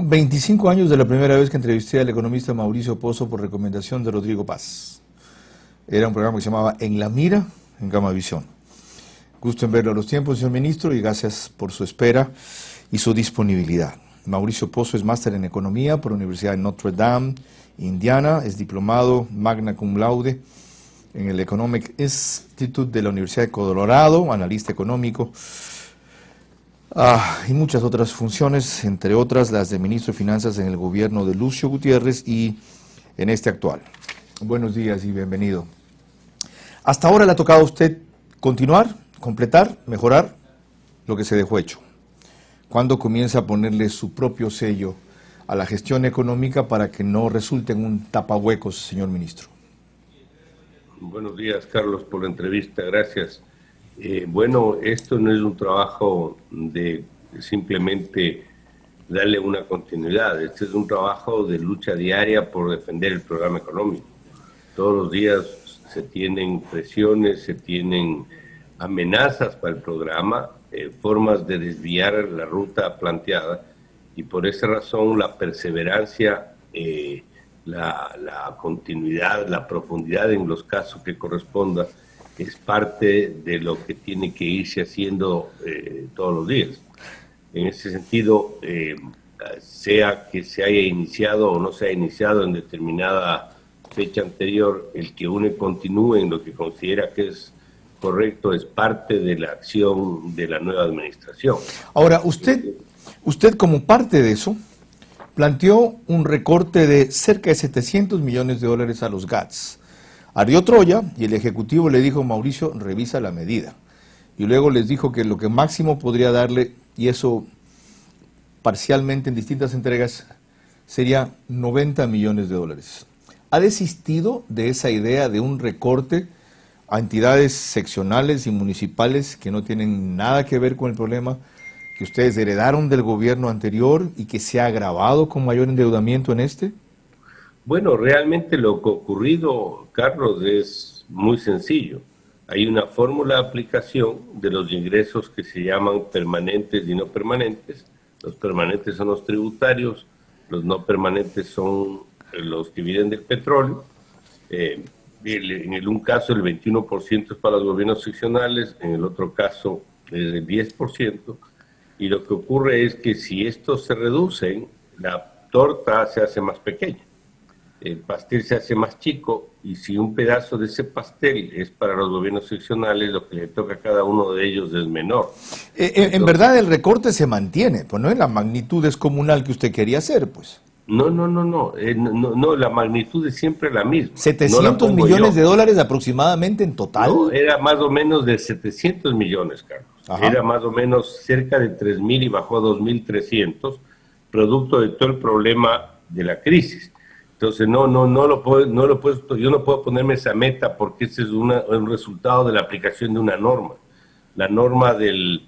pasaron 25 años de la primera vez que entrevisté al economista Mauricio Pozo por recomendación de Rodrigo Paz. Era un programa que se llamaba En la Mira, en Gamavisión. Gusto en verlo a los tiempos, señor ministro, y gracias por su espera y su disponibilidad. Mauricio Pozo es máster en Economía por la Universidad de Notre Dame, Indiana. Es diplomado magna cum laude en el Economic Institute de la Universidad de Colorado, analista económico, y muchas otras funciones, entre otras las de ministro de Finanzas en el gobierno de Lucio Gutiérrez y en este actual. Buenos días y bienvenido. Hasta ahora le ha tocado a usted continuar, completar, mejorar lo que se dejó hecho. ¿Cuándo comienza a ponerle su propio sello a la gestión económica para que no resulte en un tapahuecos, señor ministro? Buenos días, Carlos, por la entrevista, gracias. Bueno, esto no es un trabajo de simplemente darle una continuidad, este es un trabajo de lucha diaria por defender el programa económico. Todos los días se tienen presiones, se tienen amenazas para el programa, formas de desviar la ruta planteada, y por esa razón la perseverancia, la continuidad, la profundidad en los casos que corresponda es parte de lo que tiene que irse haciendo todos los días. En ese sentido, sea que se haya iniciado o no se haya iniciado en determinada fecha anterior, el que uno continúe en lo que considera que es correcto es parte de la acción de la nueva administración. Ahora, usted como parte de eso, planteó un recorte de cerca de 700 millones de dólares a los GATS. Ardió Troya y el Ejecutivo le dijo: Mauricio, revisa la medida. Y luego les dijo que lo que máximo podría darle, y eso parcialmente en distintas entregas, sería 90 millones de dólares. ¿Ha desistido de esa idea de un recorte a entidades seccionales y municipales que no tienen nada que ver con el problema que ustedes heredaron del gobierno anterior y que se ha agravado con mayor endeudamiento en este? Bueno, realmente lo que ha ocurrido, Carlos, es muy sencillo. Hay una fórmula de aplicación de los ingresos que se llaman permanentes y no permanentes. Los permanentes son los tributarios, los no permanentes son los que vienen del petróleo. En un caso el 21% es para los gobiernos seccionales, en el otro caso es el 10%. Y lo que ocurre es que si estos se reducen, la torta se hace más pequeña. El pastel se hace más chico, y si un pedazo de ese pastel es para los gobiernos seccionales, lo que le toca a cada uno de ellos es menor. En verdad el recorte se mantiene, pues no en la magnitud descomunal que usted quería hacer, pues. No, la magnitud es siempre la misma. 700 millones de dólares aproximadamente en total. No, era más o menos de 700 millones, Carlos. Ajá. Era más o menos cerca de 3.000 y bajó a 2.300, producto de todo el problema de la crisis. Entonces yo no puedo ponerme esa meta porque ese es un resultado de la aplicación de una norma. La norma del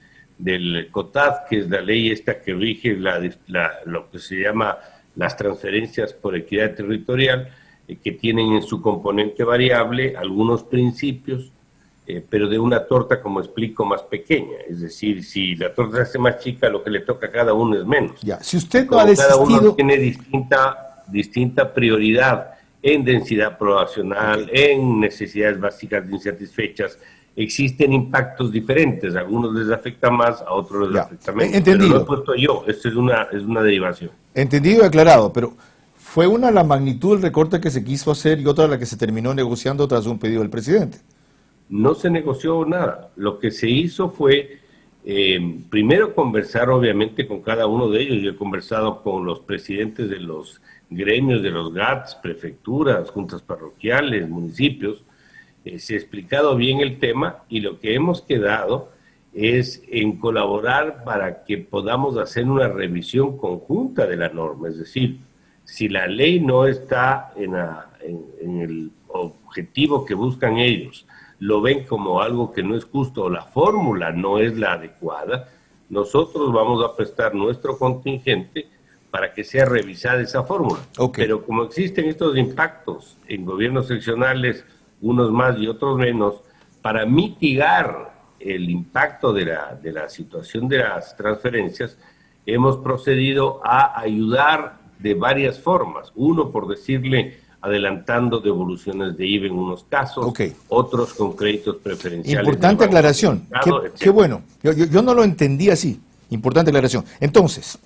COTAD, que es la ley esta que rige lo que se llama las transferencias por equidad territorial, que tienen en su componente variable algunos principios, pero de una torta, como explico, más pequeña. Es decir, si la torta se hace más chica, lo que le toca a cada uno es menos. Ya, si usted no ha desistido... Cada uno tiene distinta prioridad en densidad poblacional, en necesidades básicas insatisfechas. Existen impactos diferentes, a algunos les afecta más, a otros les afecta menos. Entendido. Pero lo he puesto yo, esto es una derivación. Entendido y aclarado, pero fue una la magnitud del recorte que se quiso hacer y otra la que se terminó negociando tras un pedido del presidente. No se negoció nada. Lo que se hizo fue, primero conversar obviamente con cada uno de ellos. Yo he conversado con los presidentes de los gremios de los GATS, prefecturas, juntas parroquiales, municipios. Se ha explicado bien el tema y lo que hemos quedado es en colaborar para que podamos hacer una revisión conjunta de la norma. Es decir, si la ley no está en el objetivo que buscan ellos, lo ven como algo que no es justo o la fórmula no es la adecuada, nosotros vamos a prestar nuestro contingente para que sea revisada esa fórmula. Okay. Pero como existen estos impactos en gobiernos seccionales, unos más y otros menos, para mitigar el impacto de la situación de las transferencias, hemos procedido a ayudar de varias formas. Uno, por decirle, adelantando devoluciones de IVA en unos casos, Ok. otros con créditos preferenciales. Importante aclaración. Qué bueno. Yo no lo entendí así. Importante aclaración. Entonces,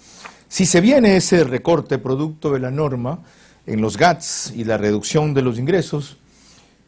si se viene ese recorte producto de la norma en los GATS y la reducción de los ingresos,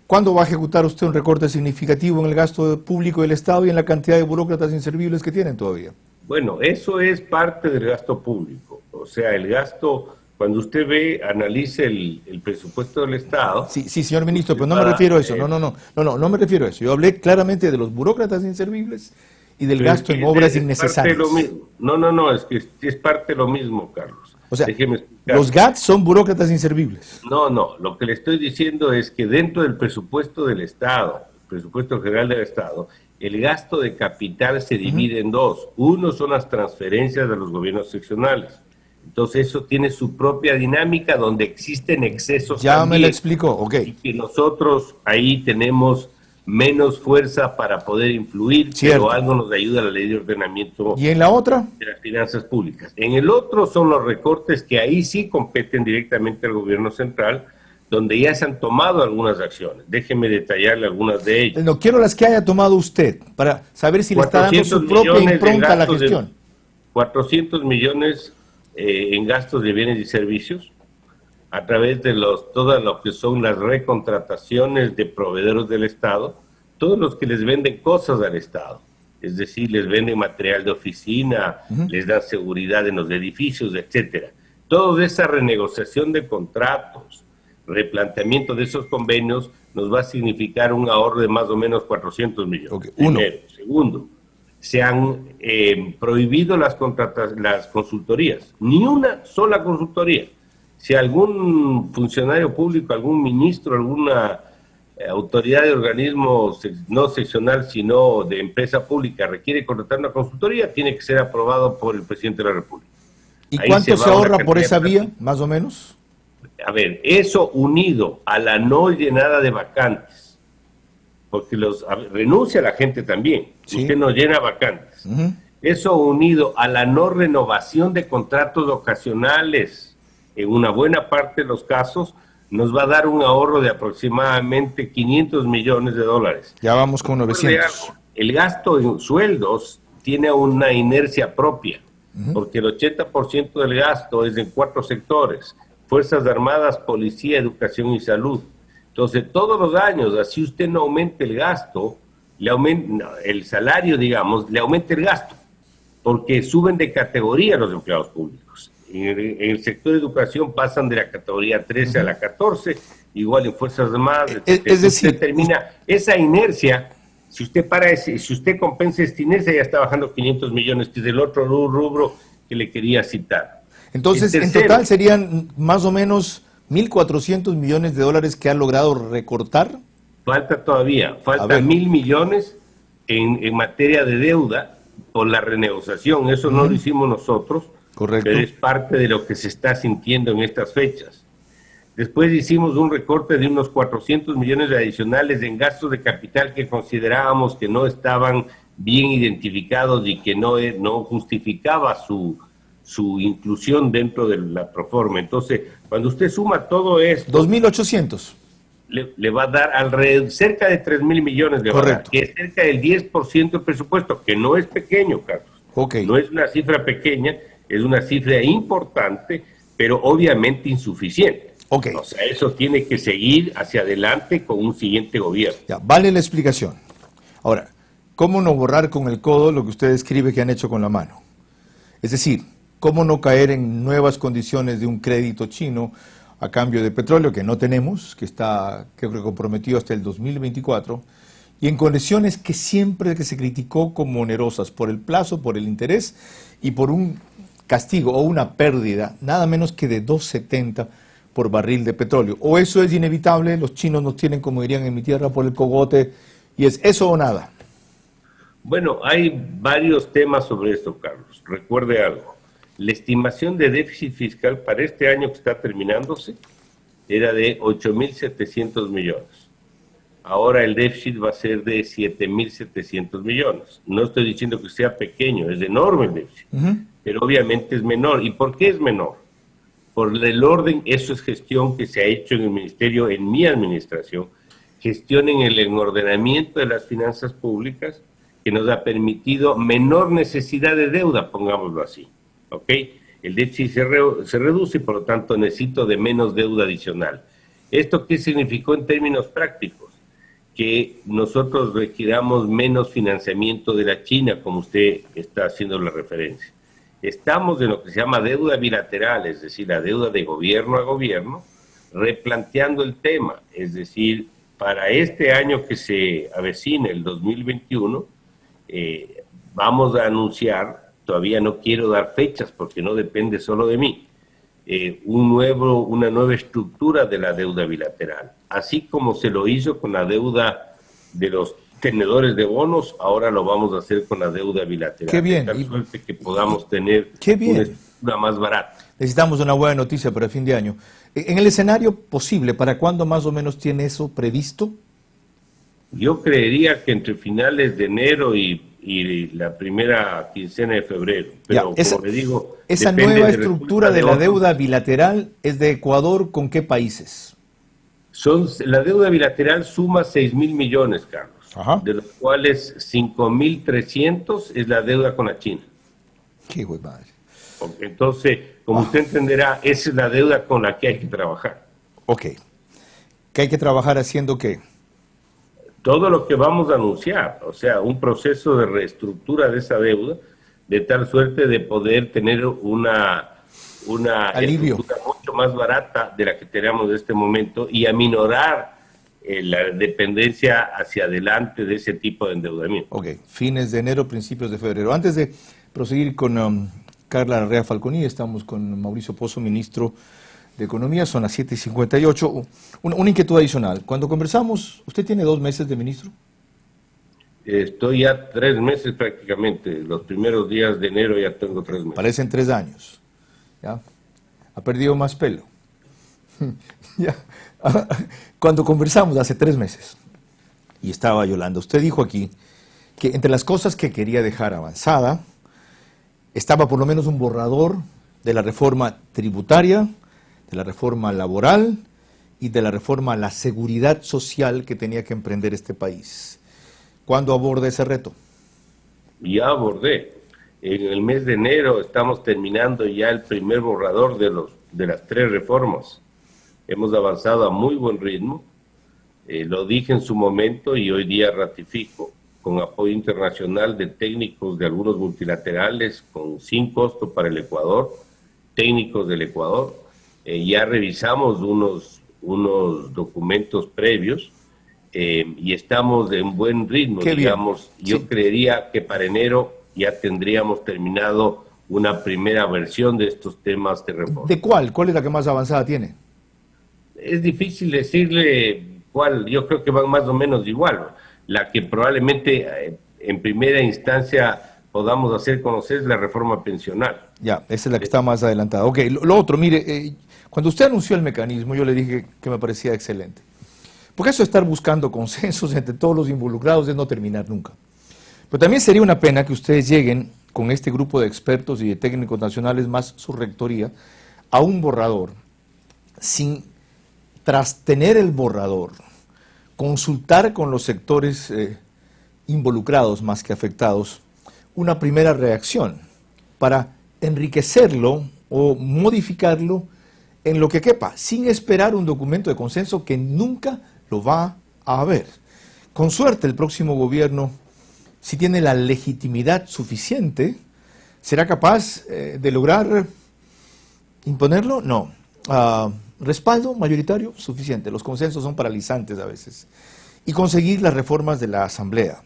¿cuándo va a ejecutar usted un recorte significativo en el gasto público del Estado y en la cantidad de burócratas inservibles que tienen todavía? Bueno, eso es parte del gasto público. O sea, el gasto, cuando usted ve, analice el presupuesto del Estado. Sí, sí, señor ministro, pero no me refiero a eso. No me refiero a eso. Yo hablé claramente de los burócratas inservibles y del gasto en obras innecesarias. Es que es parte de lo mismo, Carlos. O sea, déjeme explicar. los GATS son burócratas inservibles. No, lo que le estoy diciendo es que dentro del presupuesto del Estado, el presupuesto general del Estado, el gasto de capital se divide en dos. Uno son las transferencias de los gobiernos seccionales. Entonces eso tiene su propia dinámica donde existen excesos. Ya también, me lo explicó, ok. y que nosotros ahí tenemos menos fuerza para poder influir, Cierto. pero algo nos ayuda la ley de ordenamiento ¿Y en la otra? de las finanzas públicas. En el otro son los recortes que ahí sí competen directamente al gobierno central, donde ya se han tomado algunas acciones. Déjeme detallarle algunas de ellas. No quiero las que haya tomado usted, para saber si le está dando su propia impronta a la gestión. 400 millones en gastos de bienes y servicios, a través de todo lo que son las recontrataciones de proveedores del Estado, todos los que les venden cosas al Estado, es decir, les venden material de oficina, les dan seguridad en los edificios, etcétera. Toda esa renegociación de contratos, replanteamiento de esos convenios, nos va a significar un ahorro de más o menos 400 millones. Okay. Uno. Primero. Segundo, se han prohibido las consultorías, ni una sola consultoría. Si algún funcionario público, algún ministro, alguna autoridad de organismo no seccional, sino de empresa pública requiere contratar una consultoría, tiene que ser aprobado por el presidente de la República. ¿Y cuánto se ahorra por esa vía, más o menos? A ver, eso unido a la no llenada de vacantes, porque renuncia la gente también, sí. Usted no llena vacantes. Eso unido a la no renovación de contratos ocasionales, en una buena parte de los casos, nos va a dar un ahorro de aproximadamente 500 millones de dólares. Ya vamos con 900. El gasto en sueldos tiene una inercia propia, porque el 80% del gasto es en 4 sectores: Fuerzas Armadas, Policía, Educación y Salud. Entonces, todos los años, así usted no aumente el gasto, el salario, digamos, le aumenta el gasto, porque suben de categoría los empleados públicos. En el sector de educación pasan de la categoría 13 a la 14, igual en Fuerzas Armadas. Es decir, usted termina esa inercia. Si usted compensa esta inercia, ya está bajando 500 millones, que es el otro rubro que le quería citar. Entonces, en total serían más o menos 1.400 millones de dólares que han logrado recortar. Falta 1.000 millones en materia de deuda por la renegociación. Eso no lo hicimos nosotros. Correcto. Pero es parte de lo que se está sintiendo en estas fechas. Después hicimos un recorte de unos 400 millones adicionales en gastos de capital que considerábamos que no estaban bien identificados y que no justificaba su inclusión dentro de la proforma. Entonces, cuando usted suma todo esto... 2.800. Le va a dar alrededor, cerca de 3.000 millones de dólares, que es cerca del 10% del presupuesto, que no es pequeño, Carlos. Okay. No es una cifra pequeña, es una cifra importante, pero obviamente insuficiente. Okay. O sea, eso tiene que seguir hacia adelante con un siguiente gobierno. Ya, vale la explicación. Ahora, ¿cómo no borrar con el codo lo que usted describe que han hecho con la mano? Es decir, ¿cómo no caer en nuevas condiciones de un crédito chino a cambio de petróleo que no tenemos, que está, creo que comprometido hasta el 2024, y en condiciones que siempre que se criticó como onerosas por el plazo, por el interés y por un castigo o una pérdida nada menos que de 2.70 por barril de petróleo? ¿O eso es inevitable? Los chinos nos tienen, como dirían en mi tierra, por el cogote, y es eso o nada. Bueno, hay varios temas sobre esto, Carlos. Recuerde algo. La estimación de déficit fiscal para este año que está terminándose era de 8.700 millones. Ahora el déficit va a ser de 7.700 millones. No estoy diciendo que sea pequeño, es enorme el déficit, pero obviamente es menor. ¿Y por qué es menor? Por el orden, eso es gestión que se ha hecho en el ministerio, en mi administración, gestión en el ordenamiento de las finanzas públicas, que nos ha permitido menor necesidad de deuda, pongámoslo así, ¿ok? El déficit se reduce y por lo tanto necesito de menos deuda adicional. ¿Esto qué significó en términos prácticos? Que nosotros requiramos menos financiamiento de la China, como usted está haciendo la referencia. Estamos en lo que se llama deuda bilateral, es decir, la deuda de gobierno a gobierno, replanteando el tema, es decir, para este año que se avecina, el 2021, vamos a anunciar, todavía no quiero dar fechas porque no depende solo de mí, una nueva estructura de la deuda bilateral. Así como se lo hizo con la deuda de los tenedores de bonos, ahora lo vamos a hacer con la deuda bilateral. Qué bien. De tal suerte que podamos tener una estructura más barata. Necesitamos una buena noticia para fin de año. En el escenario posible, ¿para cuándo más o menos tiene eso previsto? Yo creería que entre finales de enero y la primera quincena de febrero. Pero ya, como le digo, esa nueva estructura de la deuda bilateral es de Ecuador, ¿con qué países? La deuda bilateral suma 6.000 millones, Carlos. Ajá. De los cuales 5.300 es la deuda con la China. Qué güey madre. Entonces, como usted entenderá, esa es la deuda con la que hay que trabajar. Ok. ¿Qué hay que trabajar haciendo qué? Todo lo que vamos a anunciar, o sea, un proceso de reestructura de esa deuda, de tal suerte de poder tener una estructura mucho más barata de la que tenemos en este momento y aminorar la dependencia hacia adelante de ese tipo de endeudamiento. Ok, fines de enero, principios de febrero. Antes de proseguir con Carla Larrea Falconi, estamos con Mauricio Pozo, ministro de Economía, son las 7:58. Una inquietud adicional. Cuando conversamos, ¿usted tiene 2 meses de ministro? Estoy ya 3 meses prácticamente. Los primeros días de enero ya tengo 3 meses. Parecen 3 años. ¿Ya? Ha perdido más pelo. Ya. Cuando conversamos hace 3 meses, y estaba Yolanda, usted dijo aquí que entre las cosas que quería dejar avanzada, estaba por lo menos un borrador de la reforma tributaria, de la reforma laboral y de la reforma a la seguridad social que tenía que emprender este país. ¿Cuándo aborda ese reto? Ya abordé. En el mes de enero estamos terminando ya el primer borrador de las 3 reformas. Hemos avanzado a muy buen ritmo. Lo dije en su momento y hoy día ratifico, con apoyo internacional de técnicos de algunos multilaterales, sin costo para el Ecuador, técnicos del Ecuador. Ya revisamos unos documentos previos y estamos en buen ritmo, Qué digamos. bien. Yo Sí. creería que para enero ya tendríamos terminado una primera versión de estos temas de reforma. ¿De cuál? ¿Cuál es la que más avanzada tiene? Es difícil decirle cuál, yo creo que van más o menos igual. La que probablemente en primera instancia podamos hacer conocer es la reforma pensional. Ya, esa es la que está más adelantada. Ok, lo otro, mire, cuando usted anunció el mecanismo, yo le dije que me parecía excelente. Porque eso de estar buscando consensos entre todos los involucrados es no terminar nunca. Pero también sería una pena que ustedes lleguen con este grupo de expertos y de técnicos nacionales más su rectoría a un borrador sin, tras tener el borrador, consultar con los sectores involucrados más que afectados, una primera reacción para enriquecerlo o modificarlo en lo que quepa, sin esperar un documento de consenso que nunca lo va a haber. Con suerte, el próximo gobierno, si tiene la legitimidad suficiente, será capaz de lograr imponerlo. No. Respaldo mayoritario suficiente. Los consensos son paralizantes a veces. Y conseguir las reformas de la Asamblea.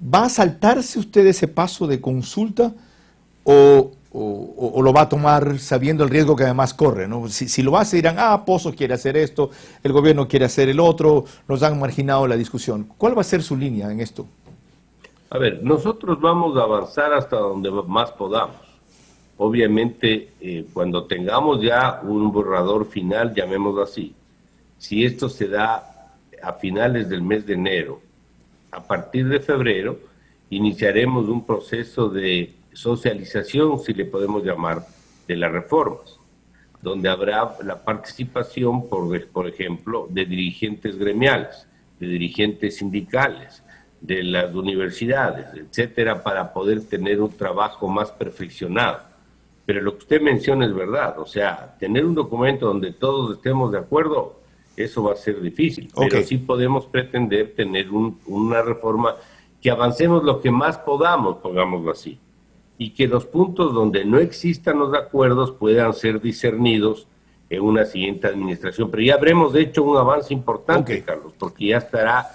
¿Va a saltarse usted ese paso de consulta o lo va a tomar sabiendo el riesgo que además corre, ¿no? Si lo hace dirán, Pozo quiere hacer esto, el gobierno quiere hacer el otro, nos han marginado la discusión. ¿Cuál va a ser su línea en esto? A ver, nosotros vamos a avanzar hasta donde más podamos. Obviamente, cuando tengamos ya un borrador final, llamémoslo así, si esto se da a finales del mes de enero. A partir de febrero iniciaremos un proceso de socialización, si le podemos llamar, de las reformas, donde habrá la participación, por ejemplo, de dirigentes gremiales, de dirigentes sindicales, de las universidades, etcétera, para poder tener un trabajo más perfeccionado. Pero lo que usted menciona es verdad, o sea, tener un documento donde todos estemos de acuerdo, eso va a ser difícil, pero sí podemos pretender tener una reforma que avancemos lo que más podamos, pongámoslo así, y que los puntos donde no existan los acuerdos puedan ser discernidos en una siguiente administración. Pero ya habremos hecho un avance importante, Carlos, porque ya estará,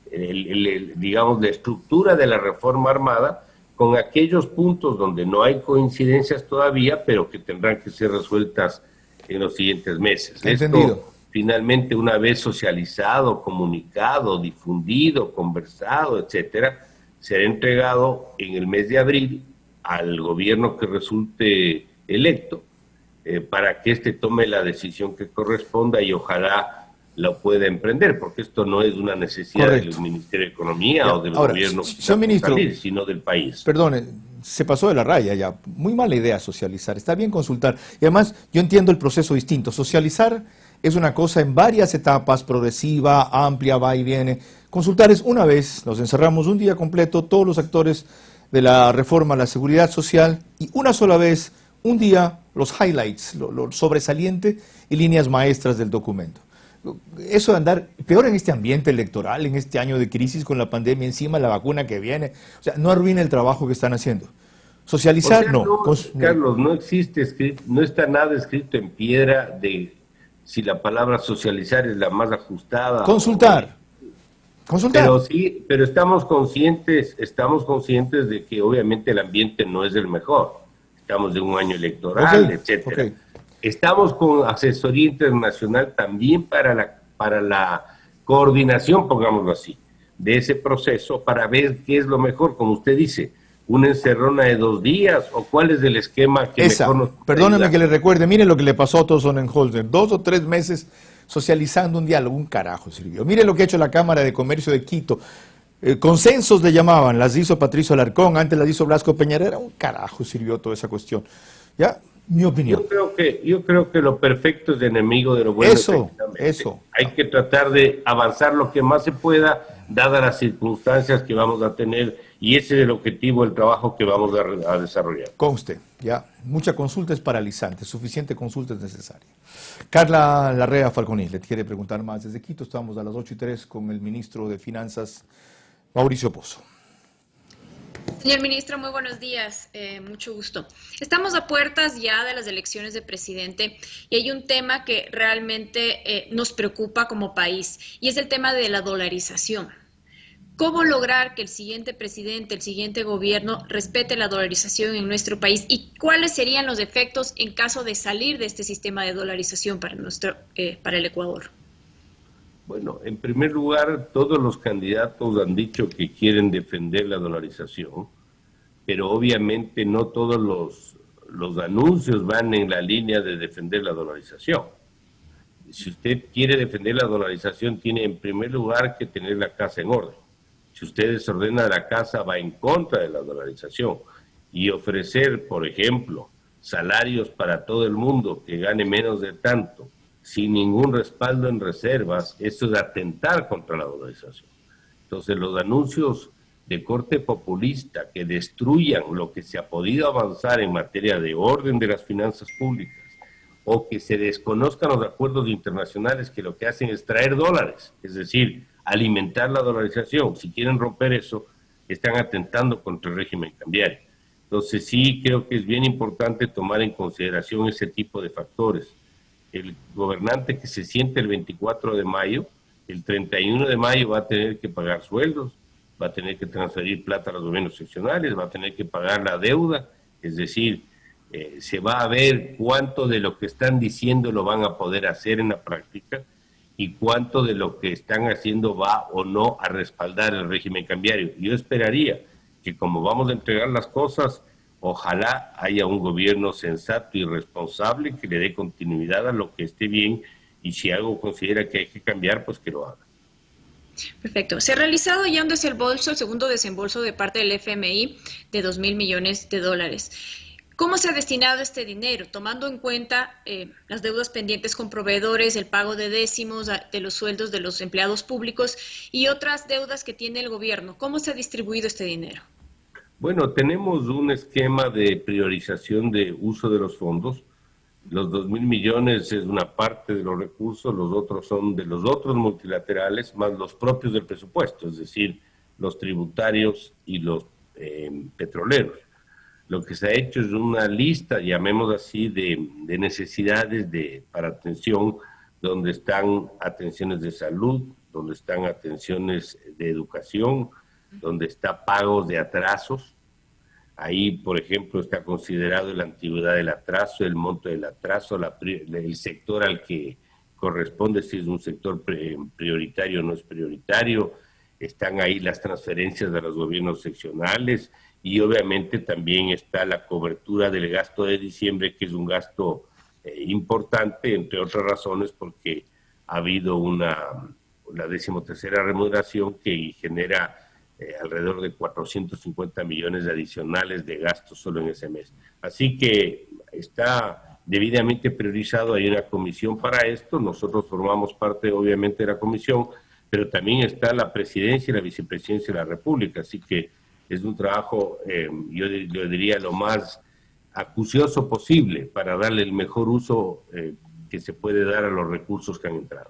digamos, la estructura de la reforma armada con aquellos puntos donde no hay coincidencias todavía, pero que tendrán que ser resueltas en los siguientes meses. Entendido. Esto, finalmente, una vez socializado, comunicado, difundido, conversado, etcétera, será entregado en el mes de abril al gobierno que resulte electo, para que éste tome la decisión que corresponda y ojalá lo pueda emprender, porque esto no es una necesidad del Ministerio de Economía o del gobierno, señor ministro, sino del país. Perdone, se pasó de la raya ya. Muy mala idea socializar. Está bien consultar. Y además, yo entiendo el proceso distinto. Socializar es una cosa en varias etapas, progresiva, amplia, va y viene. Consultar es una vez, nos encerramos un día completo, todos los actores de la reforma a la seguridad social, y una sola vez, un día, los highlights, lo sobresaliente y líneas maestras del documento. Eso de andar, peor en este ambiente electoral, en este año de crisis con la pandemia encima, la vacuna que viene, o sea, no arruina el trabajo que están haciendo. Socializar, o sea, no. Carlos, no existe escrito, no está nada escrito en piedra de si la palabra socializar es la más ajustada. Consultar. Pero sí, pero estamos conscientes de que obviamente el ambiente no es el mejor. Estamos de un año electoral, etcétera. Estamos con asesoría internacional también para la coordinación, pongámoslo así, de ese proceso para ver qué es lo mejor, como usted dice, una encerrona de 2 días o cuál es el esquema que mejor nos... Perdóneme que le recuerde, mire lo que le pasó a Otto Sonnenholzer, 2 o 3 meses socializando un diálogo, un carajo sirvió. Mire lo que ha hecho la Cámara de Comercio de Quito. Consensos le llamaban, las hizo Patricio Alarcón, antes las hizo Blasco Peñarera, un carajo sirvió toda esa cuestión. ¿Ya? Mi opinión. Yo creo que lo perfecto es enemigo de lo bueno. Eso. Hay que tratar de avanzar lo que más se pueda, dadas las circunstancias que vamos a tener, y ese es el objetivo del trabajo que vamos a desarrollar. Conste, ya, mucha consulta es paralizante, suficiente consulta es necesaria. Carla Larrea Falconi, le quiere preguntar más desde Quito, estamos a las 8:03 con el ministro de Finanzas, Mauricio Pozo. Señor ministro, muy buenos días, mucho gusto. Estamos a puertas ya de las elecciones de presidente y hay un tema que realmente nos preocupa como país y es el tema de la dolarización. ¿Cómo lograr que el siguiente presidente, el siguiente gobierno respete la dolarización en nuestro país y cuáles serían los efectos en caso de salir de este sistema de dolarización para el Ecuador? Bueno, en primer lugar, todos los candidatos han dicho que quieren defender la dolarización, pero obviamente no todos los anuncios van en la línea de defender la dolarización. Si usted quiere defender la dolarización, tiene en primer lugar que tener la casa en orden. Si usted desordena la casa, va en contra de la dolarización. Y ofrecer, por ejemplo, salarios para todo el mundo que gane menos de tanto, sin ningún respaldo en reservas, eso es atentar contra la dolarización. Entonces, los anuncios de corte populista que destruyan lo que se ha podido avanzar en materia de orden de las finanzas públicas o que se desconozcan los acuerdos internacionales que lo que hacen es traer dólares, es decir, alimentar la dolarización. Si quieren romper eso, están atentando contra el régimen cambiario. Entonces, sí creo que es bien importante tomar en consideración ese tipo de factores. El gobernante que se siente el 24 de mayo, el 31 de mayo va a tener que pagar sueldos, va a tener que transferir plata a los gobiernos seccionales, va a tener que pagar la deuda, es decir, se va a ver cuánto de lo que están diciendo lo van a poder hacer en la práctica y cuánto de lo que están haciendo va o no a respaldar el régimen cambiario. Yo esperaría que como vamos a entregar las cosas, ojalá haya un gobierno sensato y responsable que le dé continuidad a lo que esté bien y si algo considera que hay que cambiar, pues que lo haga. Perfecto. Se ha realizado ya un desembolso, el segundo desembolso de parte del FMI de 2.000 millones de dólares. ¿Cómo se ha destinado este dinero? Tomando en cuenta las deudas pendientes con proveedores, el pago de décimos de los sueldos de los empleados públicos y otras deudas que tiene el gobierno. ¿Cómo se ha distribuido este dinero? Bueno, tenemos un esquema de priorización de uso de los fondos. Los 2.000 millones es una parte de los recursos, los otros son de los otros multilaterales, más los propios del presupuesto, es decir, los tributarios y los petroleros. Lo que se ha hecho es una lista, llamemos así, de necesidades para atención, donde están atenciones de salud, donde están atenciones de educación, donde está pagos de atrasos. Ahí, por ejemplo, está considerado la antigüedad del atraso, el monto del atraso, el sector al que corresponde, si es un sector prioritario o no es prioritario. Están ahí las transferencias de los gobiernos seccionales y obviamente también está la cobertura del gasto de diciembre, que es un gasto importante, entre otras razones, porque ha habido la 13ª remuneración que genera alrededor de 450 millones adicionales de gastos solo en ese mes. Así que está debidamente priorizado, hay una comisión para esto, nosotros formamos parte obviamente de la comisión, pero también está la presidencia y la vicepresidencia de la República, así que es un trabajo, yo diría, lo más acucioso posible para darle el mejor uso que se puede dar a los recursos que han entrado.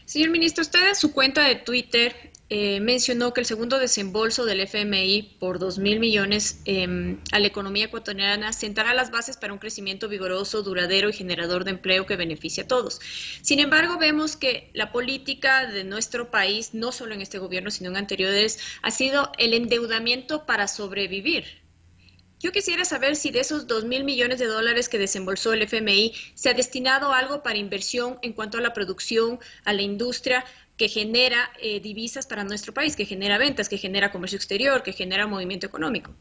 Señor ministro, usted en su cuenta de Twitter mencionó que el segundo desembolso del FMI por 2.000 millones a la economía ecuatoriana sentará las bases para un crecimiento vigoroso, duradero y generador de empleo que beneficie a todos. Sin embargo, vemos que la política de nuestro país, no solo en este gobierno, sino en anteriores, ha sido el endeudamiento para sobrevivir. Yo quisiera saber si de esos 2.000 millones de dólares que desembolsó el FMI se ha destinado algo para inversión en cuanto a la producción, a la industria que genera divisas para nuestro país, que genera ventas, que genera comercio exterior, que genera movimiento económico.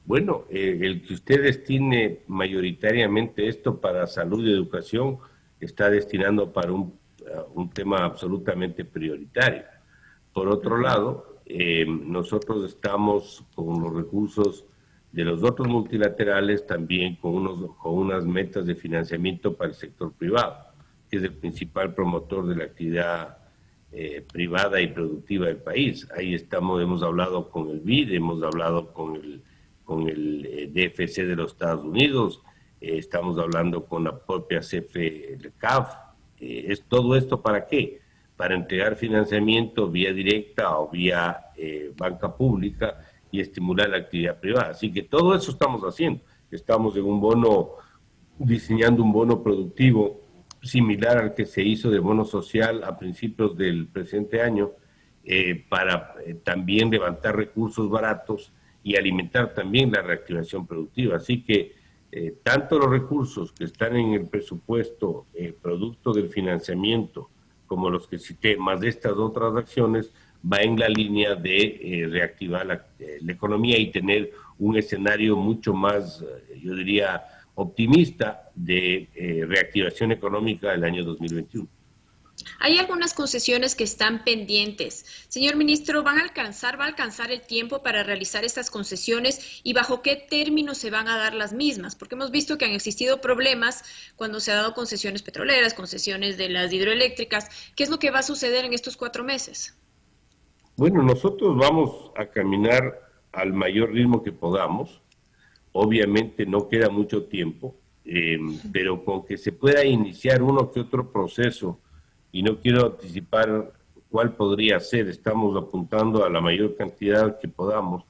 Bueno, el que usted destine mayoritariamente esto para salud y educación está destinando para un tema absolutamente prioritario. Por otro lado, nosotros estamos con los recursos de los otros multilaterales también con unas metas de financiamiento para el sector privado, que es el principal promotor de la actividad privada y productiva del país. Ahí hemos hablado con el BID, hemos hablado con el DFC de los Estados Unidos, estamos hablando con la propia CFE-CAF. ¿Es todo esto para qué? Para entregar financiamiento vía directa o vía banca pública y estimular la actividad privada. Así que todo eso estamos haciendo. Estamos diseñando un bono productivo similar al que se hizo de bono social a principios del presente año para también levantar recursos baratos y alimentar también la reactivación productiva. Así que tanto los recursos que están en el presupuesto producto del financiamiento como los que cité, más de estas otras acciones, va en la línea de reactivar la economía y tener un escenario mucho más, yo diría, optimista de reactivación económica del año 2021. Hay algunas concesiones que están pendientes. Señor ministro, ¿va a alcanzar el tiempo para realizar estas concesiones y bajo qué términos se van a dar las mismas? Porque hemos visto que han existido problemas cuando se han dado concesiones petroleras, concesiones de las hidroeléctricas. ¿Qué es lo que va a suceder en estos 4 meses? Bueno, nosotros vamos a caminar al mayor ritmo que podamos. Obviamente no queda mucho tiempo, pero con que se pueda iniciar uno que otro proceso, y no quiero anticipar cuál podría ser, estamos apuntando a la mayor cantidad que podamos,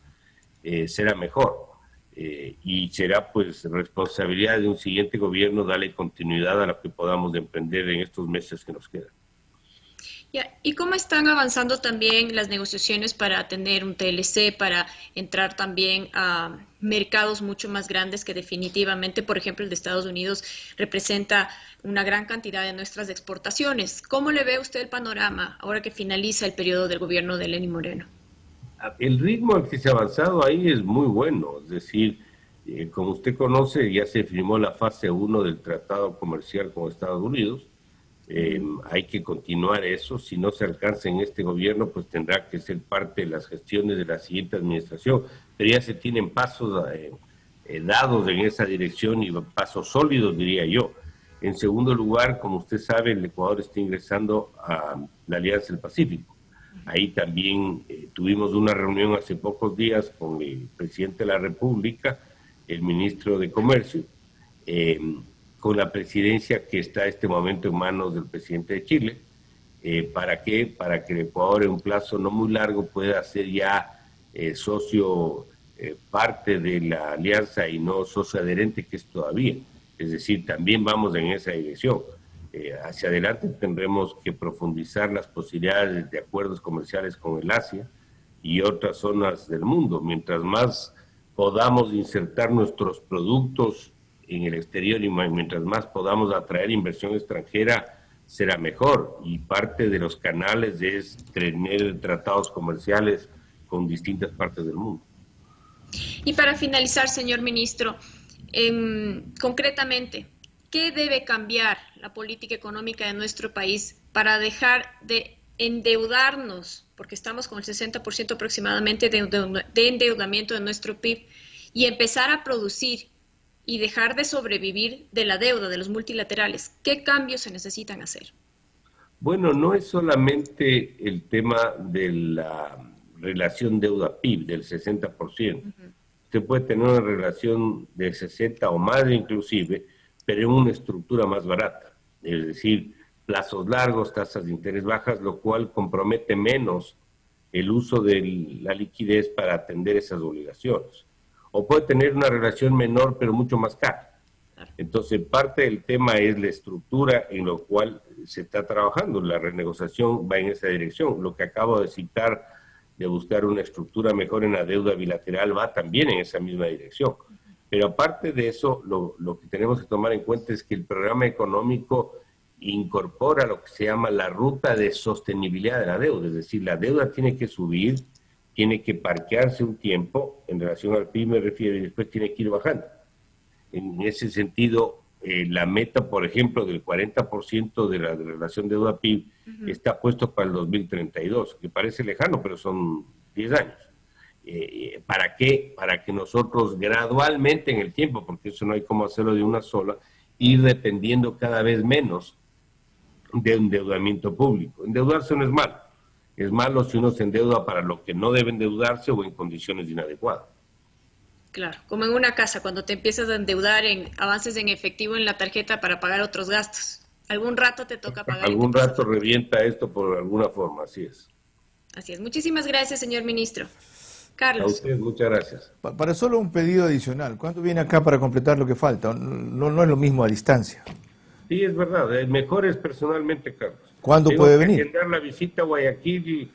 será mejor. Y será pues responsabilidad de un siguiente gobierno darle continuidad a lo que podamos emprender en estos meses que nos quedan. ¿Y cómo están avanzando también las negociaciones para tener un TLC, para entrar también a mercados mucho más grandes que definitivamente, por ejemplo, el de Estados Unidos representa una gran cantidad de nuestras exportaciones? ¿Cómo le ve usted el panorama ahora que finaliza el periodo del gobierno de Lenín Moreno? El ritmo al que se ha avanzado ahí es muy bueno, es decir, como usted conoce, ya se firmó la fase 1 del Tratado Comercial con Estados Unidos. Hay que continuar eso. Si no se alcanza en este gobierno, pues tendrá que ser parte de las gestiones de la siguiente administración. Pero ya se tienen pasos dados en esa dirección y pasos sólidos, diría yo. En segundo lugar, como usted sabe, el Ecuador está ingresando a la Alianza del Pacífico. Ahí también tuvimos una reunión hace pocos días con el presidente de la República, el ministro de Comercio, con la presidencia que está en este momento en manos del presidente de Chile. ¿Para qué? Para que el Ecuador en un plazo no muy largo pueda ser ya socio parte de la alianza y no socio adherente, que es todavía. Es decir, también vamos en esa dirección. Hacia adelante tendremos que profundizar las posibilidades de acuerdos comerciales con el Asia y otras zonas del mundo. Mientras más podamos insertar nuestros productos en el exterior y mientras más podamos atraer inversión extranjera, será mejor. Y parte de los canales es tener tratados comerciales con distintas partes del mundo. Y para finalizar, señor ministro, concretamente, ¿qué debe cambiar la política económica de nuestro país para dejar de endeudarnos, porque estamos con el 60% aproximadamente de endeudamiento de nuestro PIB, y empezar a producir y dejar de sobrevivir de la deuda de los multilaterales? ¿Qué cambios se necesitan hacer? Bueno, no es solamente el tema de la relación deuda-PIB del 60%. Usted puede tener una relación de 60 o más inclusive, pero en una estructura más barata. Es decir, plazos largos, tasas de interés bajas, lo cual compromete menos el uso de la liquidez para atender esas obligaciones. O puede tener una relación menor, pero mucho más cara. Entonces, parte del tema es la estructura en lo cual se está trabajando. La renegociación va en esa dirección. Lo que acabo de citar, de buscar una estructura mejor en la deuda bilateral, va también en esa misma dirección. Pero aparte de eso, lo que tenemos que tomar en cuenta es que el programa económico incorpora lo que se llama la ruta de sostenibilidad de la deuda. Es decir, la deuda tiene que subir, tiene que parquearse un tiempo, en relación al PIB me refiero, y después tiene que ir bajando. En ese sentido, la meta, por ejemplo, del 40% de la relación deuda-PIB está puesto para el 2032, que parece lejano, pero son 10 años. ¿Para qué? Para que nosotros gradualmente en el tiempo, porque eso no hay cómo hacerlo de una sola, ir dependiendo cada vez menos de endeudamiento público. Endeudarse no es malo. Es malo si uno se endeuda para lo que no debe endeudarse o en condiciones inadecuadas. Claro, como en una casa, cuando te empiezas a endeudar en avances en efectivo en la tarjeta para pagar otros gastos. Algún rato te toca pagar. Algún rato revienta esto por alguna forma, así es. Así es. Muchísimas gracias, señor ministro. Carlos. A usted, muchas gracias. Para solo un pedido adicional, ¿cuánto viene acá para completar lo que falta? No es lo mismo a distancia. Sí, es verdad. El mejor es personalmente, Carlos. ¿Cuándo puede venir? Tengo que agendar la visita a Guayaquil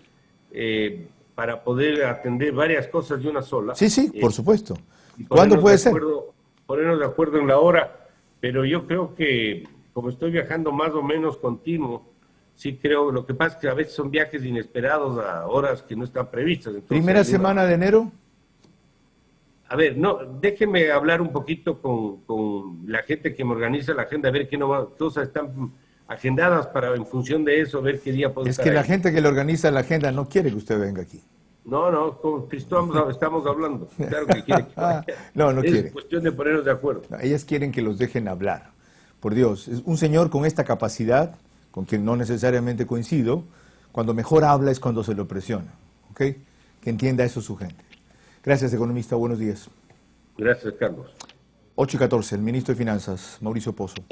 para poder atender varias cosas de una sola. Sí, por supuesto. ¿Cuándo puede ser? Ponernos de acuerdo en la hora, pero yo creo que, como estoy viajando más o menos continuo, sí creo, lo que pasa es que a veces son viajes inesperados a horas que no están previstas. Entonces, ¿Primera semana de enero? A ver, no, déjeme hablar un poquito con la gente que me organiza la agenda, a ver qué cosas están agendadas para, en función de eso, ver qué día puedo estar. Es que la ahí. gente que le organiza la agenda no quiere que usted venga aquí. No, con Cristóbal estamos hablando. Claro que quiere que vaya. No quiere. Es cuestión de ponernos de acuerdo. Ellas quieren que los dejen hablar. Por Dios, es un señor con esta capacidad, con quien no necesariamente coincido, cuando mejor habla es cuando se lo presiona. ¿Ok? Que entienda eso su gente. Gracias, economista. Buenos días. Gracias, Carlos. 8:14, el ministro de Finanzas, Mauricio Pozo.